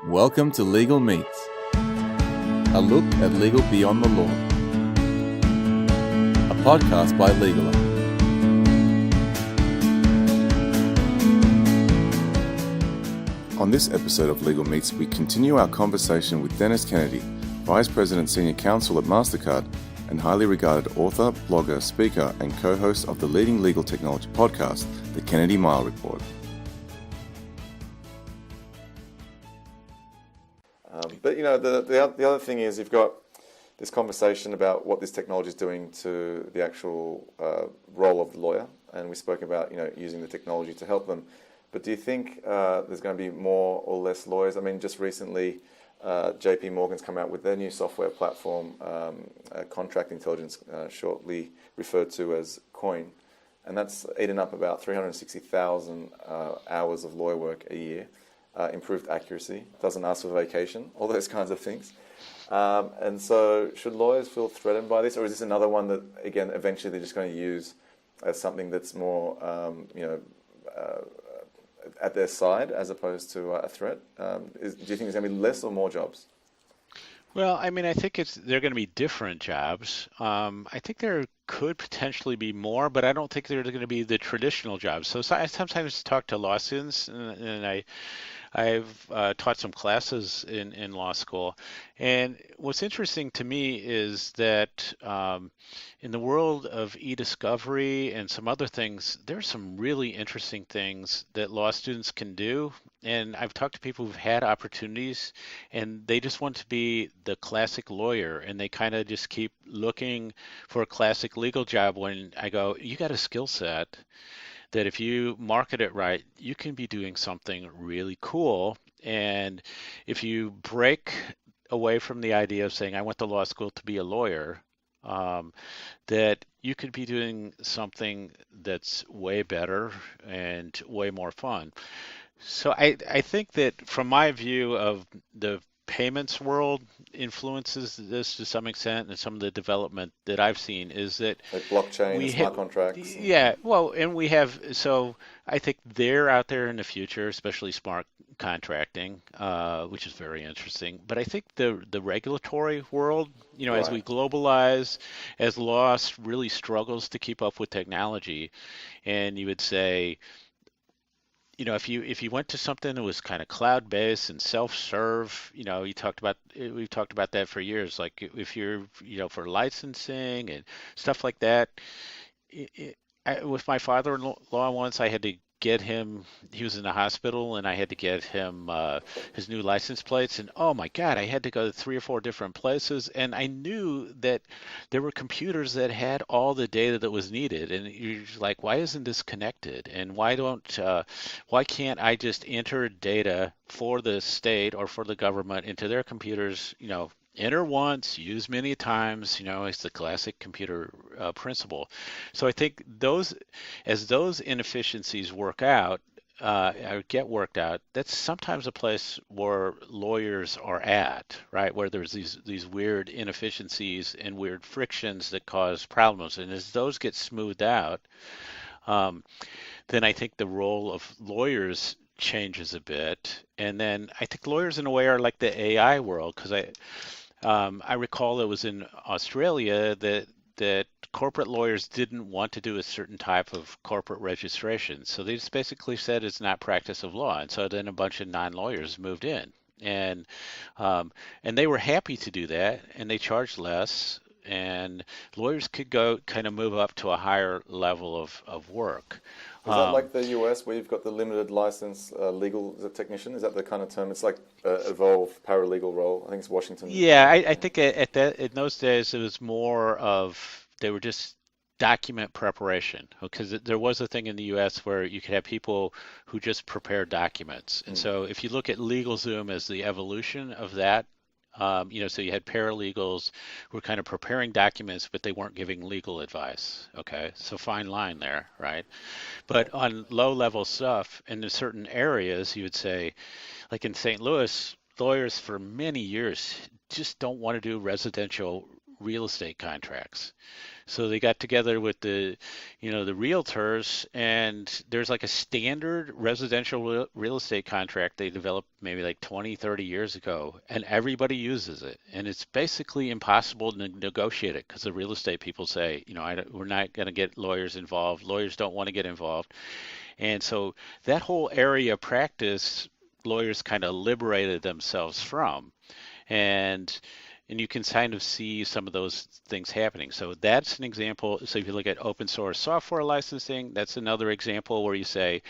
Welcome to Legal Meets, a look at legal beyond the law. A podcast by Legaler. On this episode of Legal Meets, we continue our conversation with Dennis Kennedy, Vice President Senior Counsel at MasterCard and highly regarded author, blogger, speaker, and co-host of the leading legal technology podcast, The Kennedy Mile Report. But you know, the other thing is you've got this conversation about what this technology is doing to the actual role of the lawyer, and we spoke about using the technology to help them. But do you think there's going to be more or less lawyers? I mean, just recently, JP Morgan's come out with their new software platform, Contract Intelligence, shortly referred to as COIN, and that's eaten up about 360,000 hours of lawyer work a year. Improved accuracy, doesn't ask for vacation, all those kinds of things. And so should lawyers feel threatened by this, or is this another one that, again, eventually they're just going to use as something that's more, at their side as opposed to a threat? Do you think there's going to be less or more jobs? Well, I mean, I think they're going to be different jobs. I think there could potentially be more, but I don't think they're going to be the traditional jobs. So I sometimes talk to law students, and I've taught some classes in law school. And what's interesting to me is that in the world of e-discovery and some other things, there's some really interesting things that law students can do. And I've talked to people who've had opportunities and they just want to be the classic lawyer, and they kind of just keep looking for a classic legal job. When I go, you got a skill set that if you market it right, you can be doing something really cool. And if you break away from the idea of saying, I went to law school to be a lawyer, that you could be doing something that's way better and way more fun. So I think that from my view of the payments world influences this to some extent, and some of the development that I've seen is that like blockchain and smart contracts. Yeah, well, and we have, so I think they're out there in the future, especially smart contracting, which is very interesting. But I think the regulatory world, Right. as we globalize, as law really struggles to keep up with technology, and you would say, if you went to something that was kind of cloud-based and self-serve, we've talked about that for years. Like if you're, for licensing and stuff like that. With my father-in-law once, I had to get him. He was in the hospital, and I had to get him his new license plates. And oh my God, I had to go to 3 or 4 different places, and I knew that there were computers that had all the data that was needed. And you're just like, why isn't this connected? And why can't I just enter data for the state or for the government into their computers? Enter once, use many times, it's the classic computer principle. So I think as those inefficiencies work out, or get worked out, that's sometimes a place where lawyers are at, right? Where there's these weird inefficiencies and weird frictions that cause problems. And as those get smoothed out, then I think the role of lawyers changes a bit. And then I think lawyers in a way are like the AI world, because I recall it was in Australia that corporate lawyers didn't want to do a certain type of corporate registration. So they just basically said it's not practice of law. And so then a bunch of non-lawyers moved in. And they were happy to do that, and they charged less. And lawyers could go kind of move up to a higher level of work. Is that like the US, where you've got the limited license legal technician? Is that the kind of term? It's like evolved paralegal role. I think it's Washington. Yeah, I think in those days it was more of, they were just document preparation, because there was a thing in the US where you could have people who just prepare documents. And so if you look at LegalZoom as the evolution of that, so you had paralegals who were kind of preparing documents, but they weren't giving legal advice. Okay, so fine line there, right? But on low-level stuff, in certain areas, you would say, like in St. Louis, lawyers for many years just don't want to do residential real estate contracts. So they got together with the realtors, and there's like a standard residential real estate contract they developed maybe like 20, 30 years ago, and everybody uses it. And it's basically impossible to negotiate it because the real estate people say, we're not going to get lawyers involved. Lawyers don't want to get involved. And so that whole area of practice, lawyers kind of liberated themselves from. And you can kind of see some of those things happening. So that's an example. So if you look at open source software licensing, that's another example where you say,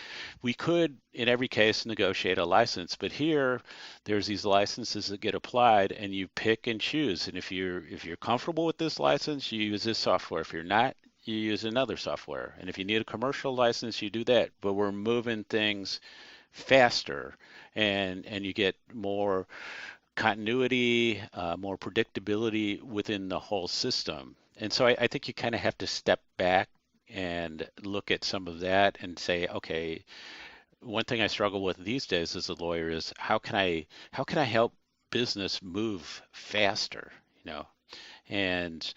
we could, in every case, negotiate a license, but here, there's these licenses that get applied, and you pick and choose. And if you're comfortable with this license, you use this software. If you're not, you use another software. And if you need a commercial license, you do that. But we're moving things faster, and you get more continuity, more predictability within the whole system. And so I think you kind of have to step back and look at some of that and say, okay, one thing I struggle with these days as a lawyer is how can I help business move faster, and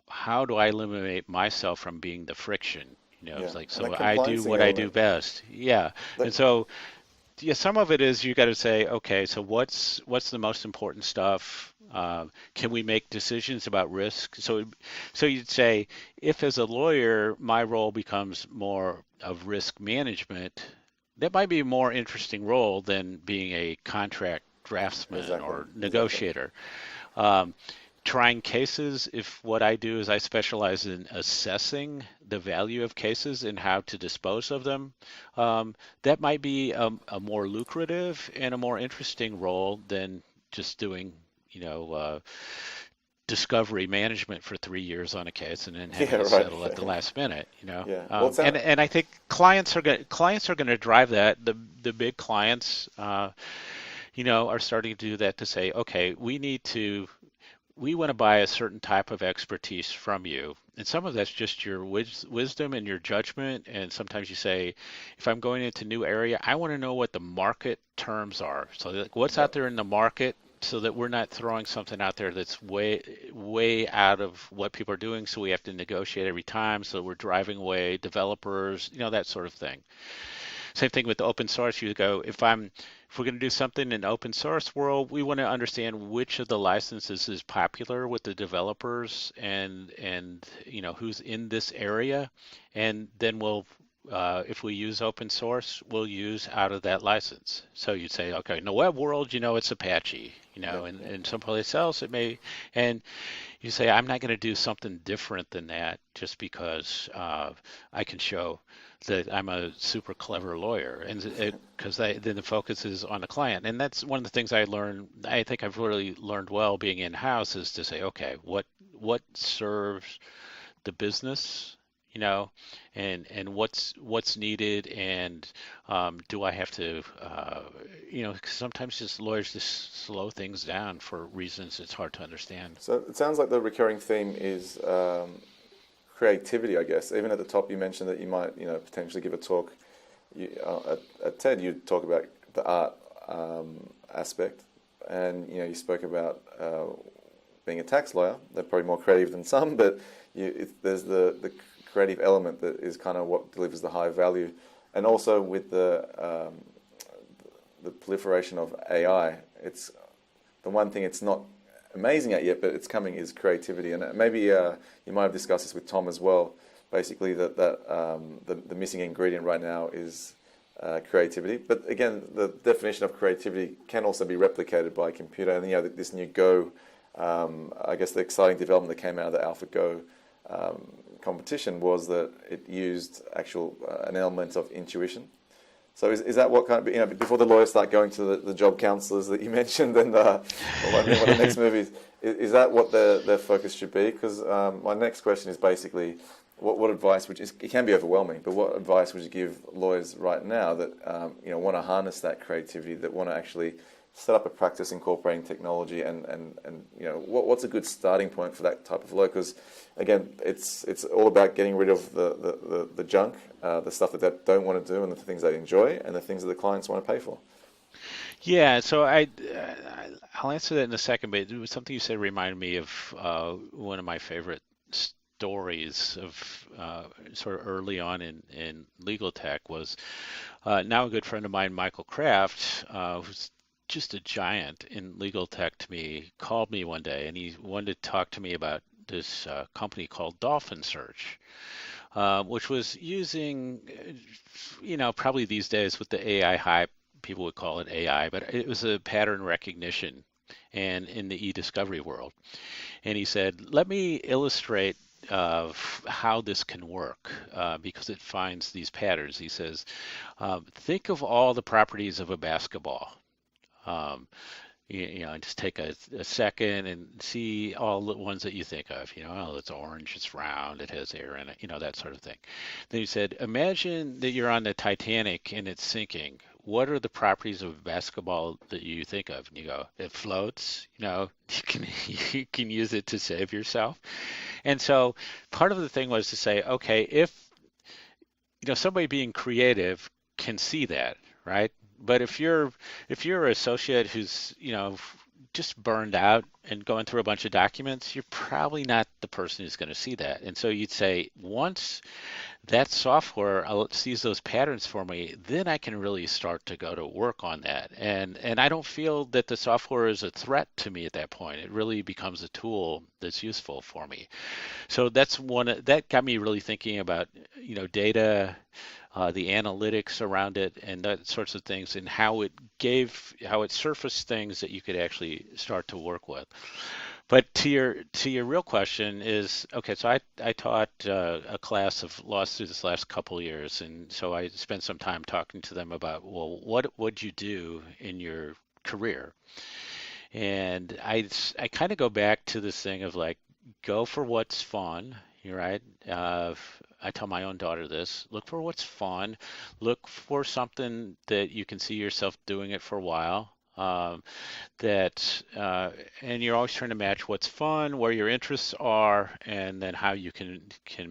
how do I eliminate myself from being the friction? It's like, so I do what I do best. Yeah. And so some of it is you got to say, okay, so what's the most important stuff? Can we make decisions about risk? So you'd say, if as a lawyer my role becomes more of risk management, that might be a more interesting role than being a contract draftsman or negotiator. Trying cases, if what I do is I specialize in assessing the value of cases and how to dispose of them, that might be a more lucrative and a more interesting role than just doing, discovery management for 3 years on a case and then having to settle at the last minute, and I think clients are going to drive that. The big clients, are starting to do that, to say, okay, we want to buy a certain type of expertise from you. And some of that's just your wisdom and your judgment. And sometimes you say, if I'm going into a new area, I want to know what the market terms are. So what's out there in the market, so that we're not throwing something out there that's way out of what people are doing. So we have to negotiate every time. So we're driving away developers, that sort of thing. Same thing with open source. You go, if we're going to do something in open source world, we want to understand which of the licenses is popular with the developers and who's in this area, and then we'll if we use open source, we'll use out of that license. So you'd say, okay, in the web world, it's Apache, and someplace else it may, and you say, I'm not going to do something different than that just because I can show that I'm a super clever lawyer, and because then the focus is on the client. And that's one of the things I think I've really learned well being in-house, is to say, okay, what serves the business, and what's needed, and do I have to, 'cause sometimes just lawyers just slow things down for reasons it's hard to understand. So it sounds like the recurring theme is creativity, I guess. Even at the top, you mentioned that you might, potentially give a talk. At TED, you talk about the art aspect, and you spoke about being a tax lawyer. They're probably more creative than some, but there's the creative element that is kind of what delivers the high value, and also with the proliferation of AI. It's the one thing it's not amazing at yet, but it's coming, is creativity. And maybe you might have discussed this with Tom as well. Basically, that the missing ingredient right now is creativity. But again, the definition of creativity can also be replicated by a computer. And this new Go, I guess the exciting development that came out of the AlphaGo competition was that it used an element of intuition. So is that what kind of, before the lawyers start going to the job counselors that you mentioned, and what the next move is that what their focus should be? Because my next question is basically, what advice it can be overwhelming, but what advice would you give lawyers right now that want to harness that creativity, that want to actually set up a practice incorporating technology, and what's a good starting point for that type of law? Because again, it's all about getting rid of the junk, the stuff that they don't want to do, and the things they enjoy, and the things that the clients want to pay for. Yeah, so I'll answer that in a second, but it was something you said reminded me of one of my favorite stories of sort of early on in legal tech was now a good friend of mine, Michael Kraft, who's just a giant in legal tech to me, called me one day and he wanted to talk to me about this company called Dolphin Search, which was using, probably these days with the AI hype, people would call it AI, but it was a pattern recognition and in the e-discovery world. And he said, let me illustrate how this can work because it finds these patterns. He says, think of all the properties of a basketball. Um, just take a second and see all the ones that you think of. Oh, it's orange, it's round, it has air in it, that sort of thing. Then he said, imagine that you're on the Titanic and it's sinking. What are the properties of basketball that you think of? And you go, it floats, you can use it to save yourself. And so part of the thing was to say, okay, if somebody being creative can see that, right? But if you're an associate who's just burned out and going through a bunch of documents, you're probably not the person who's going to see that. And so you'd say, once that software sees those patterns for me, then I can really start to go to work on that. And I don't feel that the software is a threat to me at that point. It really becomes a tool that's useful for me. So that's that got me really thinking about, data, the analytics around it, and that sorts of things, and how it surfaced things that you could actually start to work with. But to your real question is, okay, so I taught a class of law students the last couple of years, and so I spent some time talking to them about, well, what would you do in your career? And I kind of go back to this thing of like, go for what's fun, you're right? I tell my own daughter this, look for what's fun, look for something that you can see yourself doing it for a while. And you're always trying to match what's fun, where your interests are, and then how you can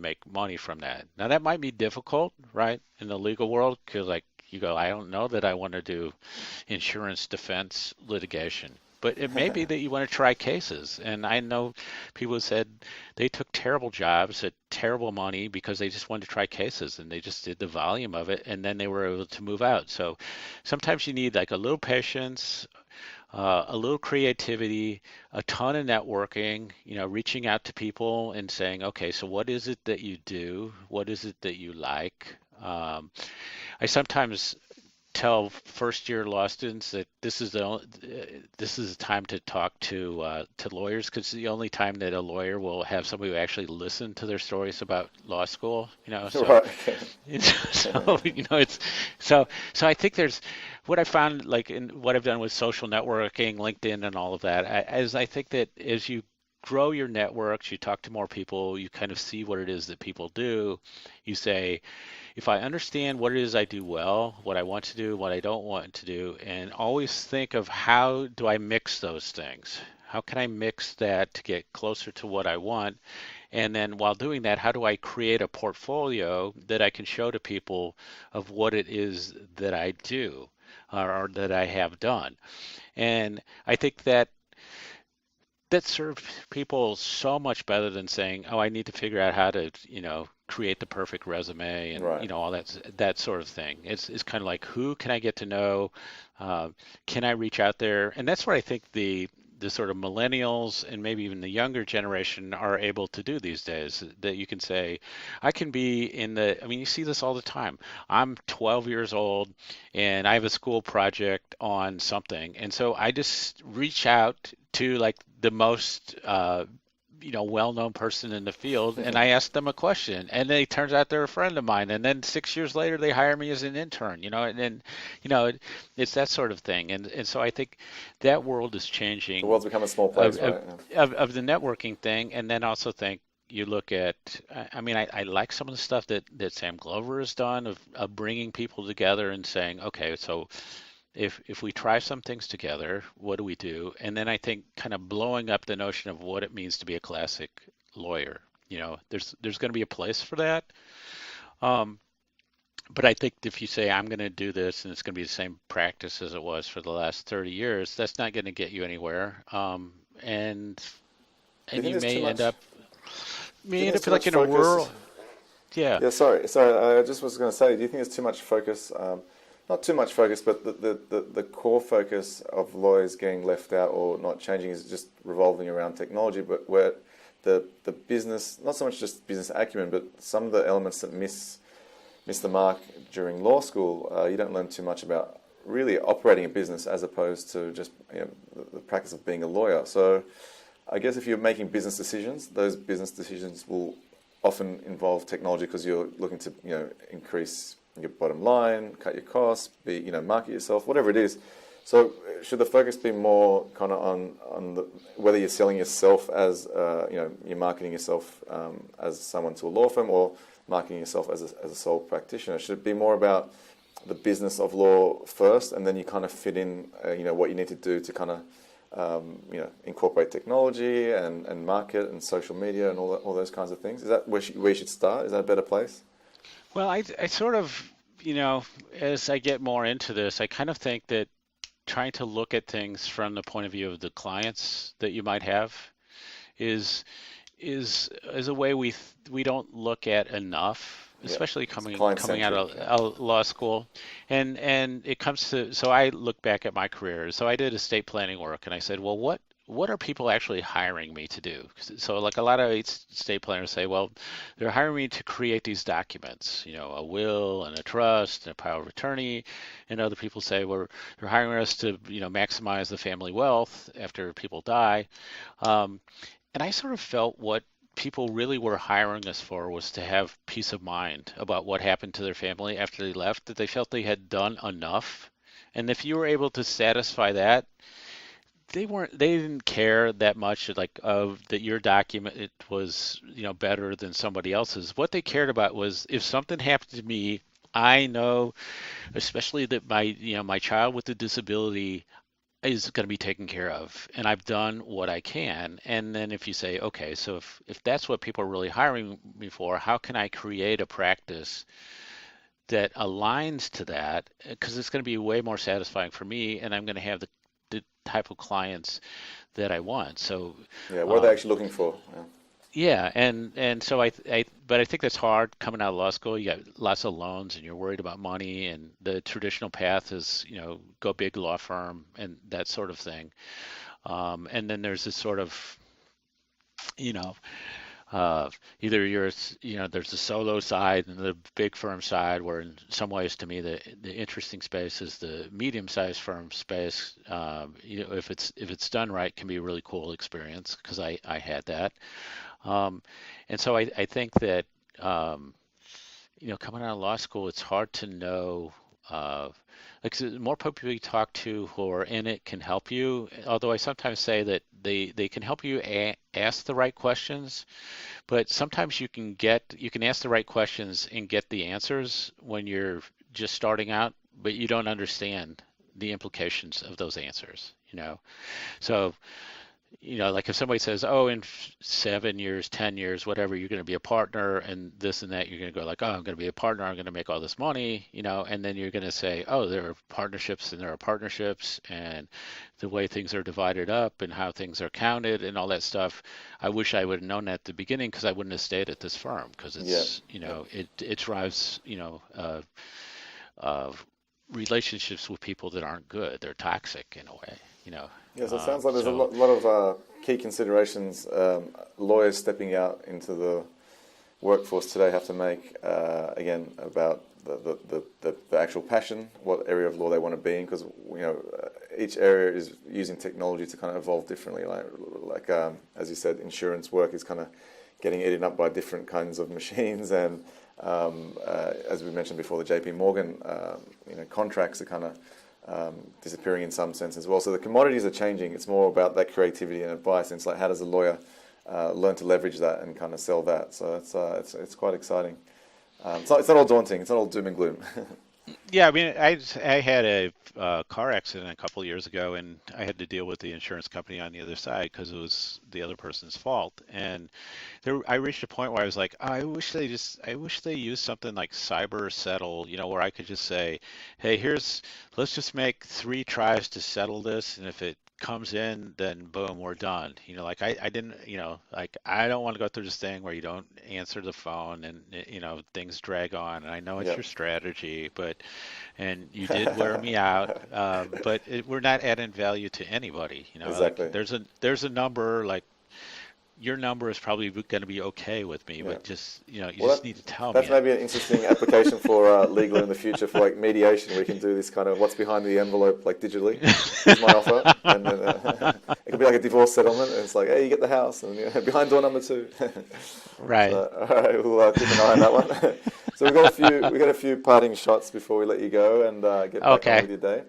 make money from that. Now that might be difficult, right, in the legal world, because like you go, I don't know that I want to do insurance defense litigation. But it may be that you want to try cases. And I know people said they took terrible jobs at terrible money because they just wanted to try cases and they just did the volume of it and then they were able to move out. So sometimes you need like a little patience, a little creativity, a ton of networking, reaching out to people and saying, okay, so what is it that you do? What is it that you like? I sometimes tell first year law students that this is the time to talk to lawyers because it's the only time that a lawyer will have somebody who actually listen to their stories about law school. So Right. it's so I think there's what I found like in what I've done with social networking, LinkedIn, and all of that. I think that as you grow your networks, you talk to more people, you kind of see what it is that people do. You say, if I understand what it is I do well, what I want to do, what I don't want to do, and always think of how do I mix those things? How can I mix that to get closer to what I want? And then while doing that, how do I create a portfolio that I can show to people of what it is that I do or that I have done? And I think that serves people so much better than saying, "Oh, I need to figure out how to, create the perfect resume and Right. all that sort of thing." It's kind of like, who can I get to know? Can I reach out there? And that's what I think the sort of millennials and maybe even the younger generation are able to do these days. That you can say, I can be I mean, you see this all the time. I'm 12 years old and I have a school project on something, and so I just reach out to like the most well-known person in the field and I ask them a question and it turns out they're a friend of mine and then 6 years later they hire me as an intern, and then it's that sort of thing, and so I think that world is The changing world's become a small place, right? of the networking thing. And then also think you look at, I mean, I like some of the stuff that Sam Glover has done of bringing people together and saying, okay, so if we try some things together, what do we do? And then I think kind of blowing up the notion of what it means to be a classic lawyer. There's going to be a place for that. Um, But I think if you say I'm going to do this and it's going to be the same practice as it was for the last 30 years, that's not going to get you anywhere. And Do you and think you there's too may end much? up Do you think there's too like much in a focus? rural, yeah. Yeah, sorry. I just was going to say, do you think there's too much focus? Not too much focus, but the core focus of lawyers getting left out or not changing is just revolving around technology, but where the business, not so much just business acumen, but some of the elements that miss the mark during law school, you don't learn too much about really operating a business as opposed to just the practice of being a lawyer. So I guess if you're making business decisions, those business decisions will often involve technology because you're looking to increase your bottom line, cut your costs, market yourself, whatever it is. So should the focus be more kind of on whether you're selling yourself as you're marketing yourself as someone to a law firm or marketing yourself as a sole practitioner? Should it be more about the business of law first, and then you kind of fit in what you need to do to kind of incorporate technology and market and social media and all those kinds of things? Is that where you should start? Is that a better place? Well, I sort of, as I get more into this, I kind of think that trying to look at things from the point of view of the clients that you might have is is a way we don't look at enough, Yeah, especially it's coming out client-centric. of Yeah. law school, and it comes to, so I look back at my career. So I did estate planning work, and I said, well, what are people actually hiring me to do? So like a lot of estate planners say, well, they're hiring me to create these documents, a will and a trust and a power of attorney, and other people say, well, they're hiring us to maximize the family wealth after people die. Um, and I sort of felt what people really were hiring us for was to have peace of mind about what happened to their family after they left, that they felt they had done enough. And if you were able to satisfy that, they didn't care that much like of that your document it was, better than somebody else's. What they cared about was if something happened to me, I know, especially that my child with a disability is going to be taken care of, and I've done what I can. And then if you say, okay, so if that's what people are really hiring me for, how can I create a practice that aligns to that? Because it's going to be way more satisfying for me, and I'm going to have the type of clients that I want. So Yeah, what are they um, actually looking for? Yeah. yeah, and so but I think that's hard coming out of law school. You got lots of loans, and you're worried about money, and the traditional path is, go big law firm and that sort of thing. And then there's this sort of, you know, uh, either there's the solo side and the big firm side, where in some ways to me the interesting space is the medium-sized firm space. If it's done right, can be a really cool experience because I had that. Um, and so I think that coming out of law school, it's hard to know. Uh, the more people you talk to who are in it can help you. Although I sometimes say that they can help you ask the right questions, but sometimes you can ask the right questions and get the answers when you're just starting out, but you don't understand the implications of those answers. So like if somebody says, oh, in 7 years, 10 years, whatever, you're going to be a partner and this and that, you're going to go like, oh, I'm going to be a partner, I'm going to make all this money, and then you're going to say, oh, there are partnerships and there are partnerships and the way things are divided up and how things are counted and all that stuff. I wish I would have known that at the beginning because I wouldn't have stayed at this firm because Yeah. it's, Yeah. it drives, uh, relationships with people that aren't good. They're toxic in a way, Yeah, so it sounds like there's a so. lot of key considerations lawyers stepping out into the workforce today have to make, again, about the actual passion, what area of law they want to be in, because each area is using technology to kind of evolve differently. Like as you said, insurance work is kind of getting eaten up by different kinds of machines, and as we mentioned before, the JP Morgan contracts are kind of disappearing in some sense as well. So the commodities are changing. It's more about that creativity and advice. And it's like, how does a lawyer learn to leverage that and kind of sell that? So it's quite exciting. It's not all daunting. It's not all doom and gloom. Yeah, I mean, I had a car accident a couple of years ago, and I had to deal with the insurance company on the other side because it was the other person's fault. And I reached a point where I was like, I wish they used something like CyberSettle, where I could just say, hey, let's just make 3 tries to settle this, and if it comes in, then boom, we're done. Like I didn't, like I don't want to go through this thing where you don't answer the phone and things drag on. And I know it's Yeah. your strategy, and you did wear me out, but we're not adding value to anybody. Like Exactly. there's a number like your number is probably going to be okay with me, Yeah. but just you Well, just need to tell me that's it. maybe an interesting application for legal in the future for like mediation. We can do this kind of what's behind the envelope, like digitally. Here's my offer, and then it could be like a divorce settlement. And it's like, hey, you get the house, and behind door number 2. Right. So, all right, we'll keep an eye on that one. So we got a few parting shots before we let you go and get back on Okay. with your day.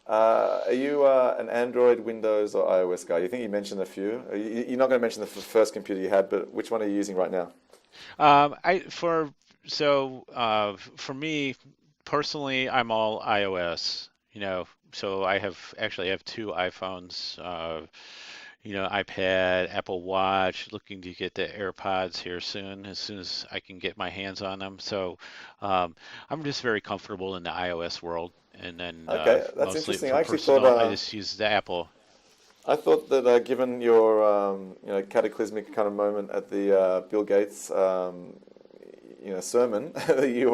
Are you an Android, Windows, or iOS guy? You think you mentioned a few. You're not going to mention the first computer you had, but which one are you using right now? For me personally, I'm all iOS. So I have 2 iPhones. iPad, Apple Watch, looking to get the AirPods here soon, as soon as I can get my hands on them. So I'm just very comfortable in the iOS world, and then Okay, that's mostly interesting. for personal, I just use the Apple. I thought that given your cataclysmic kind of moment at the Bill Gates sermon, that you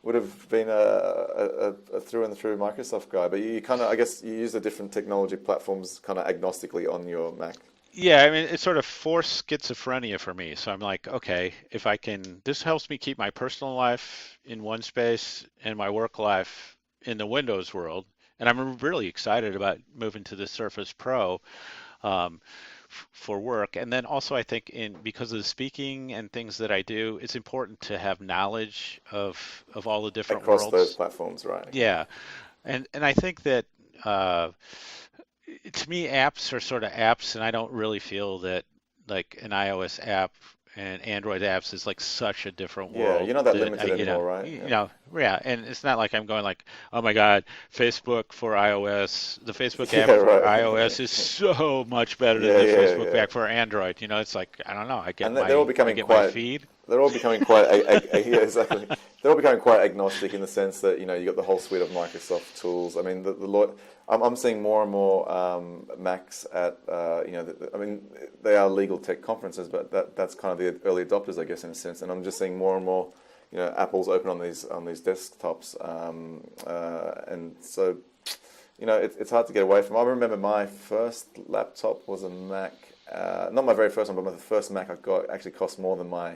would have been a through and through Microsoft guy, but you kind of, I guess, you use the different technology platforms kind of agnostically on your Mac. Yeah, I mean, it's sort of forced schizophrenia for me. So I'm like, okay, if I can, this helps me keep my personal life in one space and my work life in the Windows world. And I'm really excited about moving to the Surface Pro um, for work. And then also, I think because of the speaking and things that I do, it's important to have knowledge of all the different Across those worlds. platforms, right? Okay. Yeah, and I think that uh, to me, apps are sort of apps, and I don't really feel that like an iOS app and Android apps is like such a different Yeah, world you're not that that limited anymore, right? Yeah. yeah, and it's not like I'm going like, oh my God, Facebook for iOS, the Facebook app Yeah, for right. iOS is so much better than Yeah, the yeah, Facebook yeah. app for Android. It's like I don't know, And they're all I becoming get my quite. feed. They're all becoming quite. Yeah, exactly. They're all becoming quite agnostic in the sense that you got the whole suite of Microsoft tools. I mean, I'm seeing more and more Macs at. I mean, they are legal tech conferences, but that's kind of the early adopters, I guess, in a sense. And I'm just seeing more and more. Apple's open on these desktops, and so. It's hard to get away from. I remember my first laptop was a Mac. Not my very first one, but the first Mac I got actually cost more than my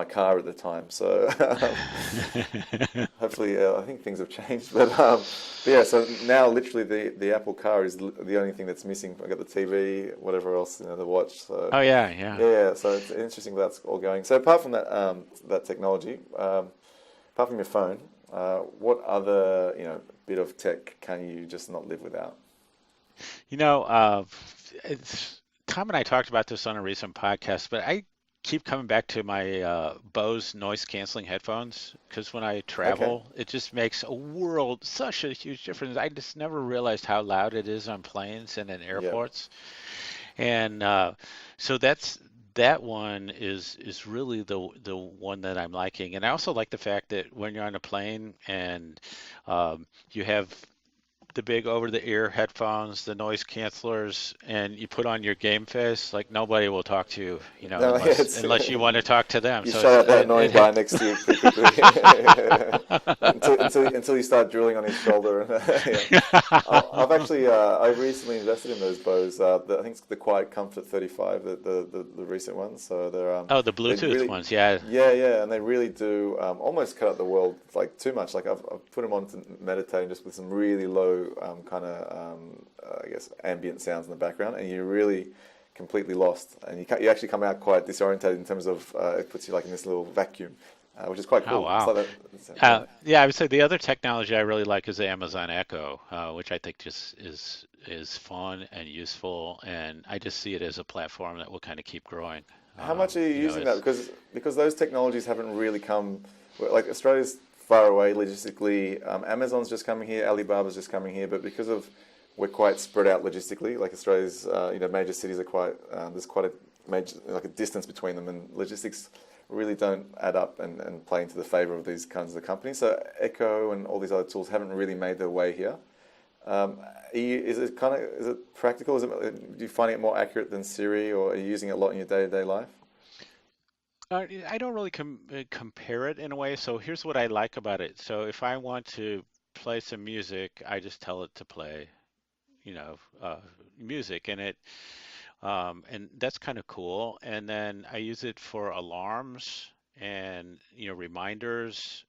car at the time. So hopefully, I think things have changed. But yeah, so now literally the Apple car is the only thing that's missing. I got the TV, whatever else, the watch. So Oh yeah, yeah. yeah, so it's interesting where that's all going. So apart from that technology, apart from your phone, what other bit of tech can you just not live without? You know, uh, Tom and I talked about this on a recent podcast, but I keep coming back to my Bose noise canceling headphones because when I Okay. travel, it just makes such a huge difference. I just never realized how loud it is on planes and in Yeah. airports. And so that one is really the one that I'm liking. And I also like the fact that when you're on a plane and you have the big over-the-ear headphones, the noise cancelers, and you put on your game face, like nobody will talk to you, No, yeah, unless you want to talk to them. you So shut out that annoying guy it next to you pretty quickly until you start drilling on his shoulder. Yeah. I've actually I recently invested in those Bose. I think it's the Quiet Comfort 35, the recent ones. So Oh, the they Bluetooth really ones, yeah. yeah, and they really do almost cut out the world like too much. Like I've put them on to meditating just with some really low kind of I guess ambient sounds in the background, and you really completely lost, and you actually come out quite disorientated in terms of it puts you like in this little vacuum, which is quite Oh, cool. It's wow. like that, yeah. Yeah, I would say the other technology I really like is the Amazon Echo, which I think just is fun and useful, and I just see it as a platform that will kind of keep growing. How much are you using that? As Because those technologies haven't really come. Like Australia's far away logistically. Amazon's just coming here, Alibaba's just coming here, but because of we're quite spread out logistically, like Australia's, major cities are quite, there's quite a major, like a distance between them, and logistics really don't add up and play into the favor of these kinds of companies. So Echo and all these other tools haven't really made their way here. Is it practical? Do you find it more accurate than Siri, or are you using it a lot in your day-to-day life? I don't really compare it in a way. So here's what I like about it. So if I want to play some music, I just tell it to play, music, and that's kind of cool. And then I use it for alarms and reminders,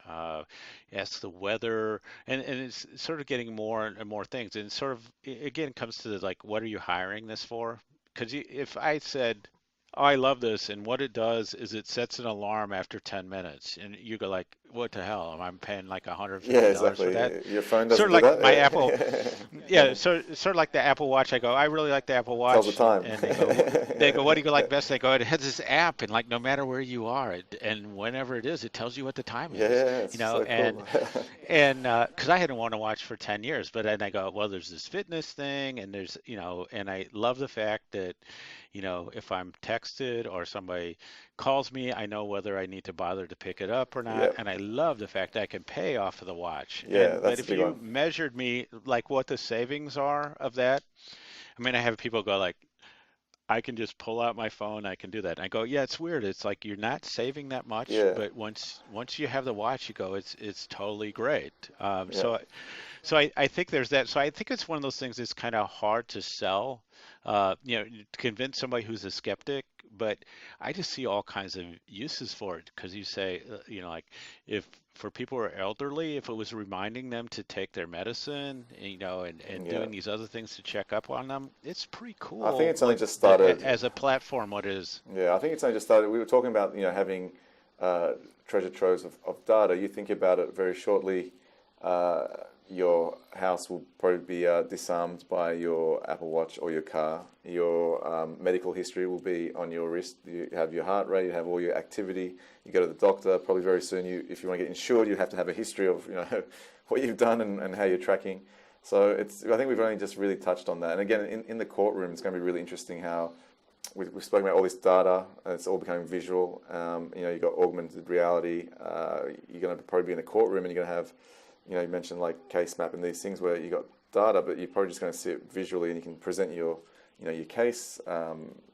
ask the weather, and it's sort of getting more and more things. And sort of again comes to the, like, what are you hiring this for? Because if I said, oh, I love this, and what it does is it sets an alarm after 10 minutes, and you go like, what the hell? Am I paying like Yeah, $150 for exactly. that? Your phone doesn't Sort of do like that. my Yeah. Apple, yeah, sort of like the Apple Watch. I go, I really like the Apple Tells the Watch, time. and they go, what do you like best? They go, it has this app, and like no matter where you are, and whenever it is, it tells you what the time Yeah, is, it's so and cool. because I hadn't worn a watch for 10 years, but then I go, well, there's this fitness thing, and there's, and I love the fact that, if I'm texted or somebody calls me, I know whether I need to bother to pick it up or not. Yeah, And I love the fact that I can pay off of the watch. yeah, But that's a if big you one. measured me, like what the savings are of that, I mean, I have people go like, I can just pull out my phone, I can do that. And I go, yeah, it's weird. It's like you're not saving that much, Yeah, but once you have the watch, you go, it's totally great. yeah, So I think there's that. So I think it's one of those things that's kind of hard to sell, to convince somebody who's a skeptic. But I just see all kinds of uses for it because you say, like if for people who are elderly, if it was reminding them to take their medicine, and yeah. doing these other things to check up on them, it's pretty I think cool. it's only What just started. as a platform, what is? Yeah, I think it's only just started. We were talking about having uh, treasure troves of data. You think about it very shortly. Uh, your house will probably be disarmed by your Apple Watch or your car. Your medical history will be on your wrist. You have your heart rate. You have all your activity. You go to the doctor. Probably very soon. If you want to get insured, you have to have a history of what you've done and how you're tracking. So I think we've only just really touched on that. And again, in the courtroom, it's going to be really interesting how we've spoken about all this data, and it's all becoming visual. You've got augmented reality. You're going to probably be in a courtroom, and you're going to have, you mentioned like case map and these things where you got data, but you're probably just going to see it visually, and you can present your case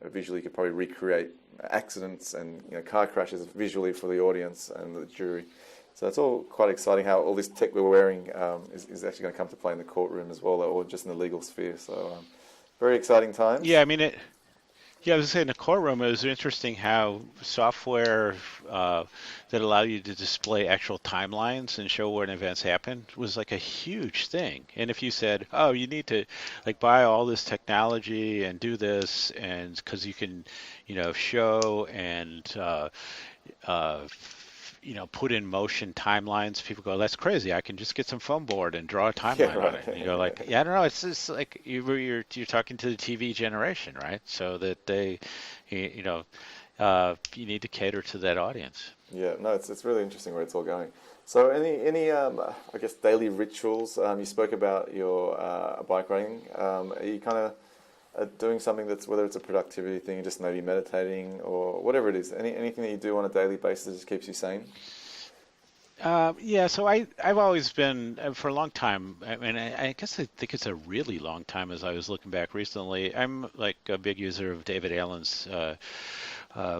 visually. You could probably recreate accidents and car crashes visually for the audience and the jury. So it's all quite exciting how all this tech we're wearing is actually going to come to play in the courtroom as well, or just in the legal sphere. So very exciting times. Yeah, I mean it. Yeah, I was saying in the courtroom, it was interesting how software that allowed you to display actual timelines and show when events happened was like a huge thing. And if you said, oh, you need to like buy all this technology and do this, and because you can, show and put in motion timelines. People go, that's crazy. I can just get some foam board and draw a Yeah, timeline on right. it. And you go like, yeah, I don't know. It's just like you're talking to the TV generation, right? So that they, you need to cater to that audience. Yeah, no, it's really interesting where it's all going. So any I guess daily rituals? You spoke about your bike riding. Are you kind of doing something that's, whether it's a productivity thing, just maybe meditating or whatever it is, anything that you do on a daily basis that just keeps you sane? Yeah, so I've always been for a long time. I mean, I guess I think it's a really long time. As I was looking back recently, I'm like a big user of David Allen's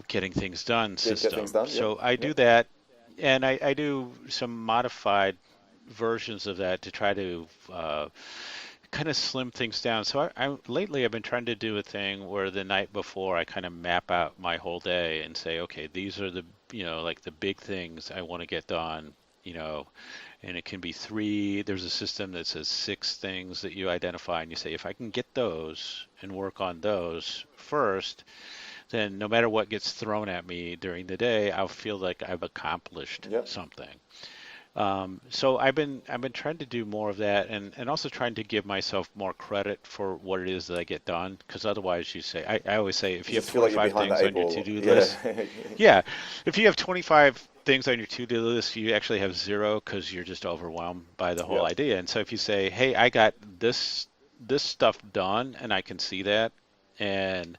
getting things done Get things system. done. Yep, So I do yep. that, and I do some modified versions of that to try to kind of slim things down. So lately I've been trying to do a thing where the night before I kind of map out my whole day and say, okay, these are the like the big things I want to get done, and it can be 3. There's a system that says 6 things that you identify, and you say, if I can get those and work on those first, then no matter what gets thrown at me during the day, I'll feel like I've accomplished Yep. something. So I've been trying to do more of that, and also trying to give myself more credit for what it is that I get done, because otherwise you say, I always say, if You you have just feel like you're 25 behind the things eight on your ball. to-do Yeah. list, yeah, if you have 25 things on your to-do list, you actually have zero because you're just overwhelmed by the whole Yeah. idea. And so if you say, hey, I got this stuff done and I can see that, and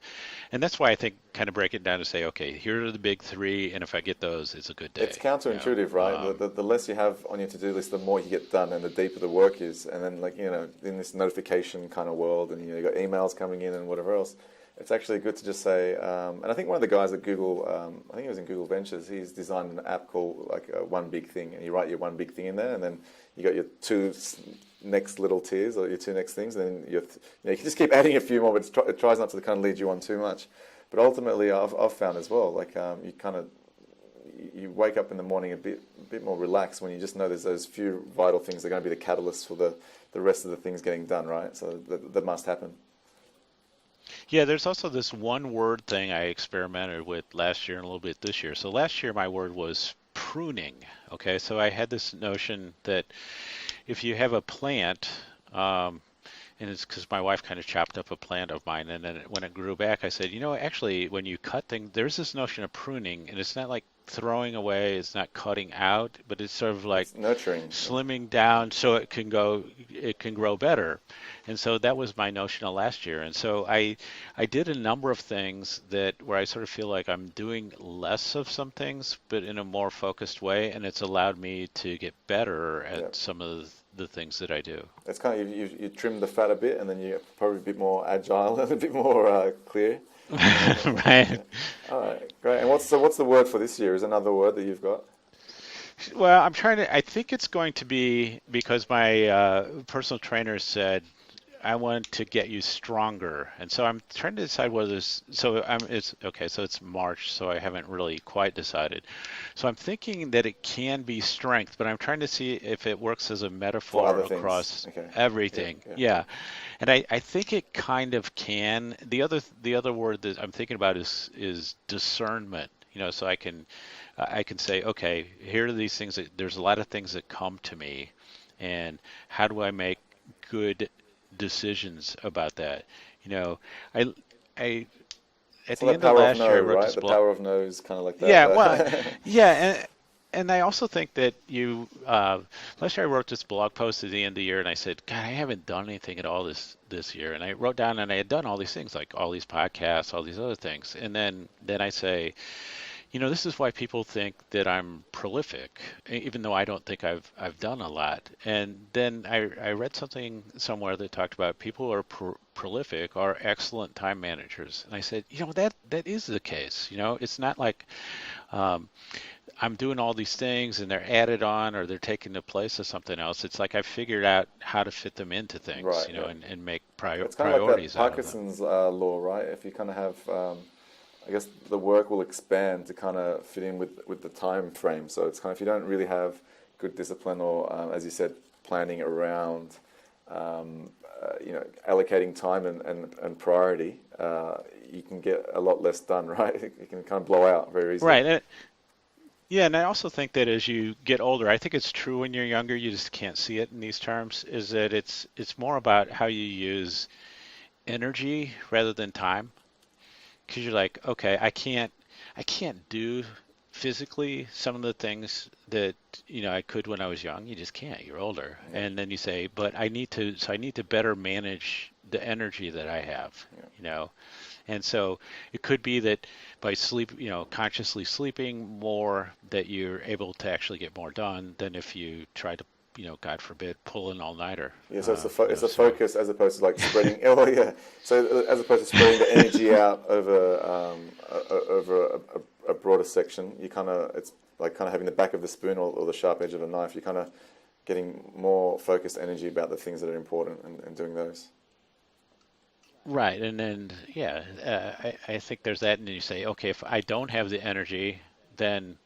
that's why I think kind of break it down to say, okay, here are the big three, and if I get those, it's a good day. It's counterintuitive, right? The less you have on your to-do list, the more you get done, and the deeper the work is. And then, like, in this notification kind of world, and you got emails coming in and whatever else, it's actually good to just say. And I think one of the guys at Google, I think it was in Google Ventures, he's designed an app called like One Big Thing, and you write your one big thing in there, and then you got your two next little tiers or your two next things, and then you can just keep adding a few more, but it tries not to kind of lead you on too much. But ultimately, I've found as well, like you wake up in the morning a bit more relaxed when you just know there's those few vital things that are going to be the catalyst for the rest of the things getting done, right? So that must happen. Yeah, there's also this one word thing I experimented with last year and a little bit this year. So last year my word was pruning. Okay, so I had this notion that if you have a plant, and it's because my wife kind of chopped up a plant of mine, and then when it grew back, I said, actually, when you cut things, there's this notion of pruning, and it's not like throwing away, it's not cutting out, but it's sort of like it's nurturing, slimming down so it can grow better. And so that was my notion of last year. And so I did a number of things where I sort of feel like I'm doing less of some things, but in a more focused way, and it's allowed me to get better at some of the things that I do. It's kind of you trim the fat a bit, and then you're probably a bit more agile and a bit more clear. Right. All right, great. And what's the word for this year? Is another word that you've got? Well, I think it's going to be, because my personal trainer said, I want to get you stronger, and so I'm trying to decide whether so it's March, so I haven't really quite decided. So I'm thinking that it can be strength, but I'm trying to see if it works as a metaphor across everything. Yeah. And I think it kind of can. The other word that I'm thinking about is discernment. So I can say, okay, here are these things there's a lot of things that come to me, and how do I make good decisions about that? I at the end of last year I wrote this blog. The power of no is kind of like that. Yeah, well, yeah, and I also think that last year I wrote this blog post at the end of the year, and I said, God, I haven't done anything at all this year, and I wrote down, and I had done all these things, like all these podcasts, all these other things, and then I say, this is why people think that I'm prolific, even though I don't think I've done a lot. And then I read something somewhere that talked about people who are prolific are excellent time managers. And I said, that is the case. It's not like I'm doing all these things and they're added on or they're taking the place of something else. It's like I figured out how to fit them into things, right, and make it's priorities kind of like that out Parkinson's law, right? If you kind of have I guess the work will expand to kind of fit in with the time frame. So it's kind of, if you don't really have good discipline or, as you said, planning around, allocating time and priority, you can get a lot less done, right? You can kind of blow out very easily. Right. And I also think that as you get older, I think it's true when you're younger, you just can't see it in these terms, is that it's more about how you use energy rather than time. Because you're like, okay, I can't do physically some of the things that I could when I was young. You just can't. You're older, and then you say, but I need to better manage the energy that I have. And so it could be that by consciously sleeping more, that you're able to actually get more done than if you try to, God forbid, pull an all-nighter. Yeah, so it's a focus as opposed to like spreading. So as opposed to spreading the energy out over a broader section, it's like kind of having the back of the spoon or the sharp edge of a knife. You're kind of getting more focused energy about the things that are important and doing those. Right, and then I think there's that, and then you say, okay, if I don't have the energy, then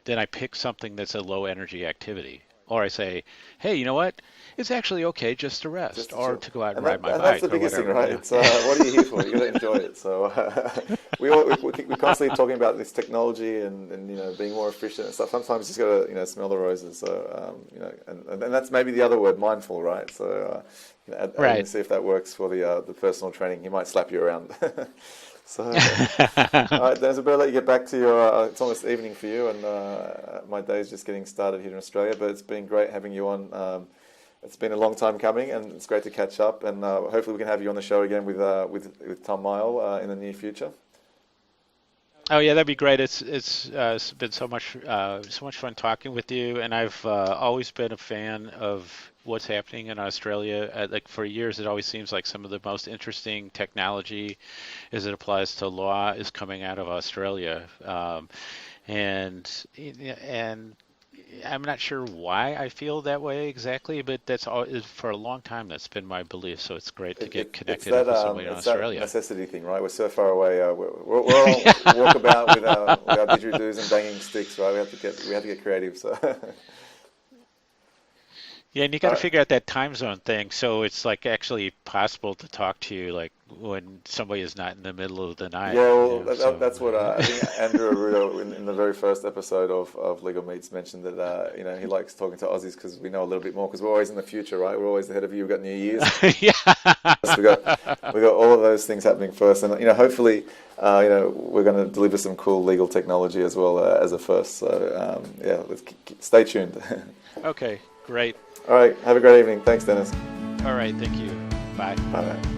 I pick something that's a low energy activity. Or I say, hey, you know what? It's actually okay just to rest or to go out and ride my bike. That's the biggest thing, right? It's what are you here for? You got to enjoy it. So we're constantly talking about this technology and being more efficient and stuff. Sometimes you just got to smell the roses. So and that's maybe the other word, mindful, right? So right. See if that works for the personal training. He might slap you around. So, all right, Dennis, I better let you get back to your. It's almost evening for you, and my day's just getting started here in Australia. But it's been great having you on. It's been a long time coming, and it's great to catch up. And hopefully, we can have you on the show again with Tom Mile in the near future. Oh yeah, that'd be great. It's been so much fun talking with you, and I've always been a fan of what's happening in Australia. Like for years, it always seems like some of the most interesting technology, as it applies to law, is coming out of Australia, and I'm not sure why I feel that way exactly, but that's all. For a long time, that's been my belief. So it's great to get connected with somebody in Australia. It's that necessity thing, right? We're so far away. We're all walk about with our didgeridoos and banging sticks, right? We have to get creative. So. Yeah, and you got to figure out that time zone thing. So it's like actually possible to talk to you like when somebody is not in the middle of the night. Yeah, well, that's what I think Andrew Arruda in the very first episode of Legal Meets mentioned that he likes talking to Aussies because we know a little bit more because we're always in the future, right? We're always ahead of you. We've got New Year's. Yeah. So we got all of those things happening first, and hopefully we're going to deliver some cool legal technology as well as a first. So let's stay tuned. Okay, great. All right, have a great evening. Thanks, Dennis. All right, thank you. Bye. Bye.